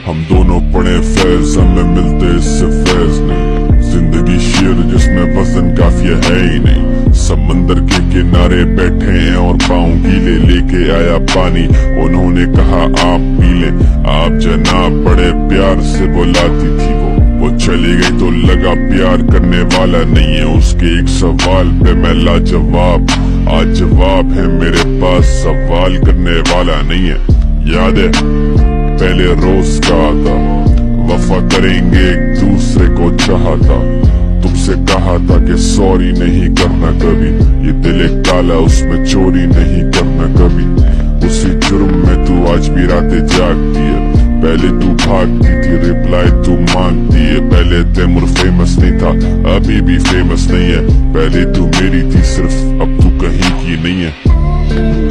हम दोनों पढ़े फैज, हमें मिलते इससे फैज नहीं। जिंदगी शेर जिसमें वजन काफिया है ही नहीं। समंदर के किनारे बैठे हैं और पाँव गीले, लेके आया पानी, उन्होंने कहा आप पी ले। आप जनाब बड़े प्यार से बुलाती थी वो चली गई तो लगा प्यार करने वाला नहीं है। उसके एक सवाल पे मैं लाजवाब, आज जवाब है मेरे पास, सवाल करने वाला नहीं है। याद है पहले रोज कहा था वफा करेंगे एक दूसरे को चाहता, तुमसे कहा था कि सॉरी नहीं करना कभी, ये दिल एक काला उसमें चोरी नहीं करना कभी। उसी जुर्म में तू आज भी रातें जागती है, पहले तू भागती थी रिप्लाई तू मांगती है। पहले तैमूर फेमस नहीं था अभी भी फेमस नहीं है, पहले तू मेरी थी सिर्फ अब तू कहीं की नहीं है।